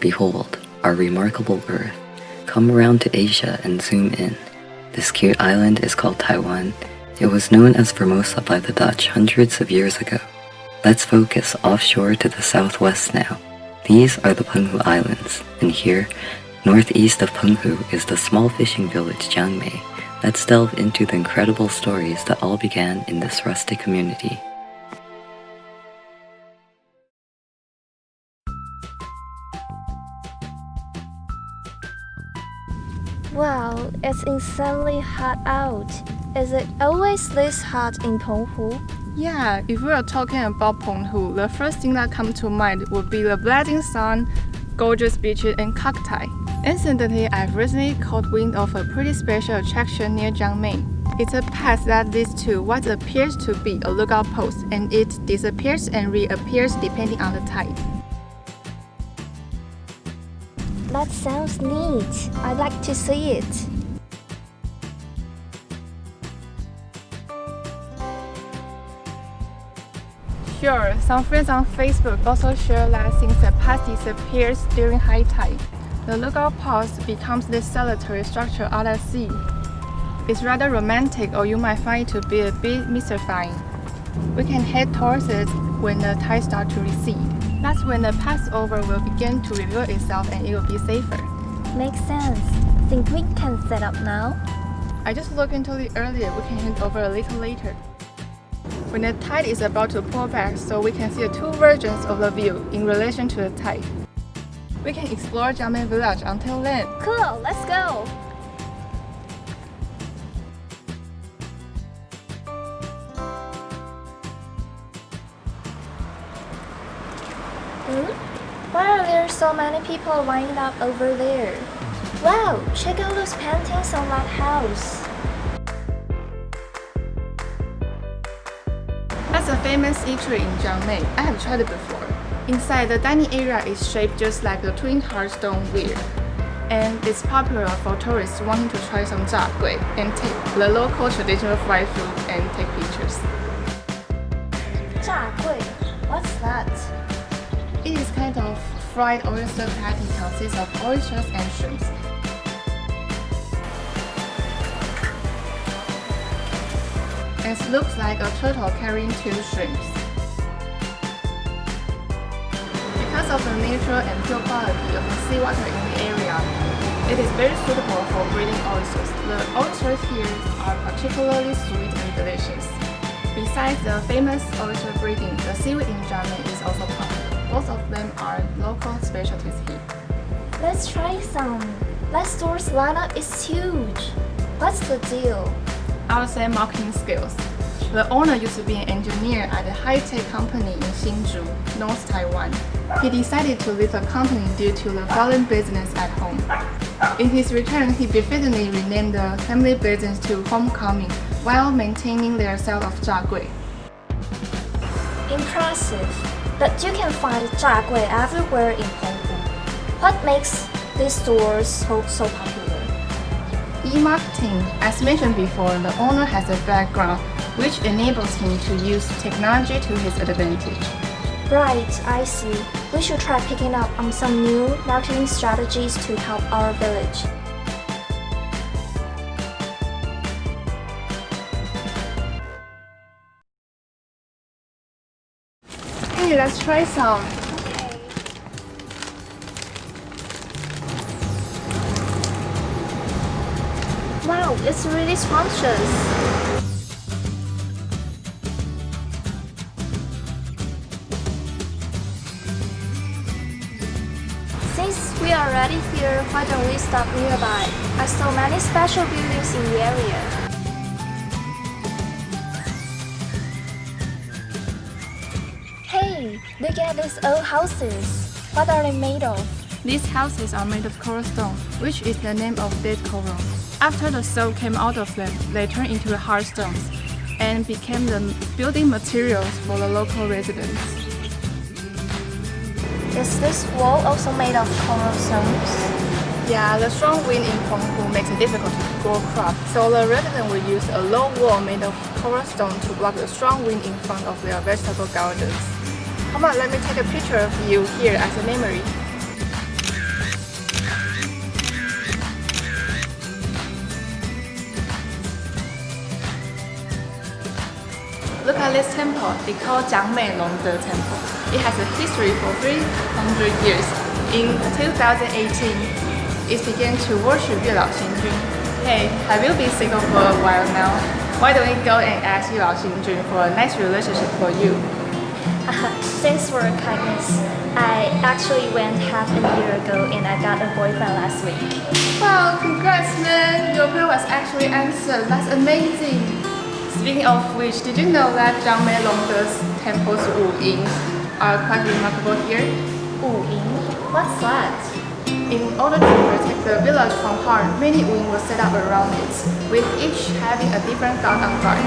Behold, our remarkable Earth. Come around to Asia and zoom in. This cute island is called Taiwan. It was known as Formosa by the Dutch hundreds of years ago. Let's focus offshore to the southwest now. These are the Penghu Islands, and here, northeast of Penghu, is the small fishing village Jiangmei. Let's delve into the incredible stories that all began in this rustic community. Wow, it's insanely hot out. Is it always this hot in Penghu? Yeah, if we are talking about Penghu, the first thing that comes to mind would be the blazing sun, gorgeous beaches, and cacti. Incidentally, I've recently caught wind of a pretty special attraction near Jiangmei. It's a path that leads to what appears to be a lookout post, and it disappears and reappears depending on the tide. That sounds neat. I'd like to see it. Sure, some friends on Facebook also share that since the path disappears during high tide, the lookout post becomes this solitary structure out at sea. It's rather romantic, or you might find it to be a bit mystifying. We can head towards it when the tide starts to recede. That's when the Passover will begin to reveal itself and it will be safer. Makes sense. Think we can set up now? I just looked into it earlier, we can head over a little later. When the tide is about to pull back, so we can see the two versions of the view in relation to the tide. We can explore Jiangmei village until then. Cool, let's go! Why are there so many people lined up over there? Wow, check out those paintings on that house. That's a famous eatery in Jiangmei. I have tried it before. Inside, the dining area is shaped just like the twin heart stone wheel. And it's popular for tourists wanting to try some jiagui and take the local traditional fried food and take pictures. Jiagui, what's that? It is kind of fried oyster patty, consists of oysters and shrimps. It looks like a turtle carrying two shrimps. Because of the natural and pure quality of the seawater in the area, it is very suitable for breeding oysters. The oysters here are particularly sweet and delicious. Besides the famous oyster breeding, the seaweed in Jiangmei is also popular. Both of them are local specialties here. Let's try some. That store's lineup is huge. What's the deal? I would say marketing skills. The owner used to be an engineer at a high-tech company in Hsinchu, North Taiwan. He decided to leave the company due to the falling business at home. In his return, he befittingly renamed the family business to Homecoming while maintaining their sale of jiagui. Impressive. But you can find jiagui everywhere in Penghu. What makes these stores so popular? E-marketing. As mentioned before, the owner has a background which enables him to use technology to his advantage. Right, I see. We should try picking up on some new marketing strategies to help our village. Hey, let's try some. Okay. Wow, it's really scrumptious. Since we are already here, why don't we stop nearby? I saw many special buildings in the area. Hey, look at these old houses. What are they made of? These houses are made of coral stone, which is the name of dead coral. After the soul came out of them, they turned into hard stones and became the building materials for the local residents. Is this wall also made of coral stones? Yeah, the strong wind in Penghu makes it difficult to grow crops, so the residents will use a low wall made of coral stone to block the strong wind in front of their vegetable gardens. Come on, let me take a picture of you here as a memory. Look at this temple, it's called Jiangmei Temple. It has a history for 300 years. In 2018, it began to worship Yue Lao Xingjun. Hey, have you been single for a while now? Why don't we go and ask Yue Lao Xingjun for a nice relationship for you? Thanks for your kindness. I actually went half a year ago and I got a boyfriend last week. Wow, congrats man! Your prayer was actually answered. That's amazing. Speaking of which, did you know that Jiangmei Temple's Wu Ying are quite remarkable here? Wu Ying? What's that? In order to protect the village from harm, many Wu Ying were set up around it, with each having a different god on guard.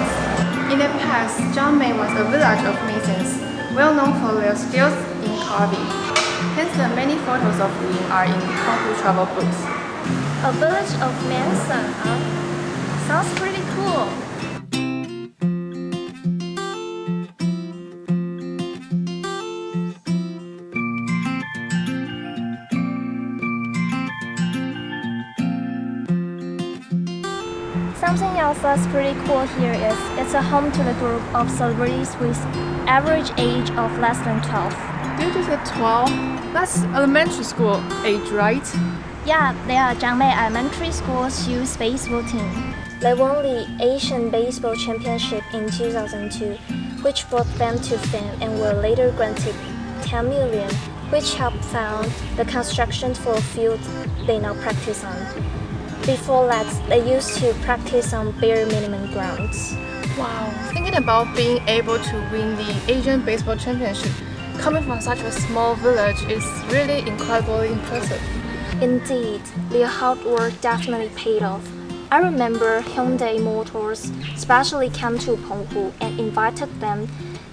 In the past, Jiangmei was a village of masons, well known for their skills in carving. Hence, the many photos of Wu Ying are in Konghu travel books. A village of Manson, huh? Sounds pretty cool. Something else that's pretty cool here is it's a home to the group of celebrities with average age of less than 12. Did you just say 12? That's elementary school age, right? Yeah, they are Jiangmei Elementary School's youth baseball team. They won the Asian Baseball Championship in 2002, which brought them to fame and were later granted 10 million, which helped fund the construction for a field they now practice on. Before that, they used to practice on bare minimum grounds. Wow, thinking about being able to win the Asian Baseball Championship coming from such a small village is really incredibly impressive. Indeed, their hard work definitely paid off. I remember Hyundai Motors especially came to Penghu and invited them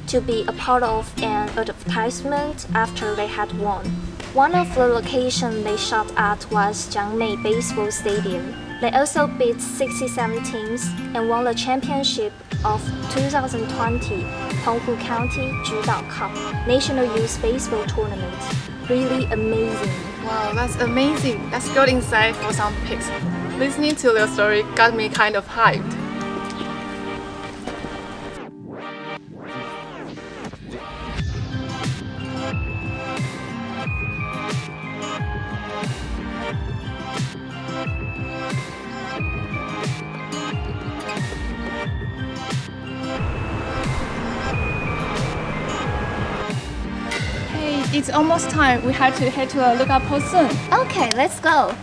to be a part of an advertisement after they had won. One of the locations they shot at was Jiangmei Baseball Stadium. They also beat 67 teams and won the championship of 2020 Penghu County Judao Cup National Youth Baseball Tournament. Really amazing. Wow, that's amazing. Let's go inside for some pics. Listening to their story got me kind of hyped. It's almost time. We have to head to a lookout post soon. Okay, let's go.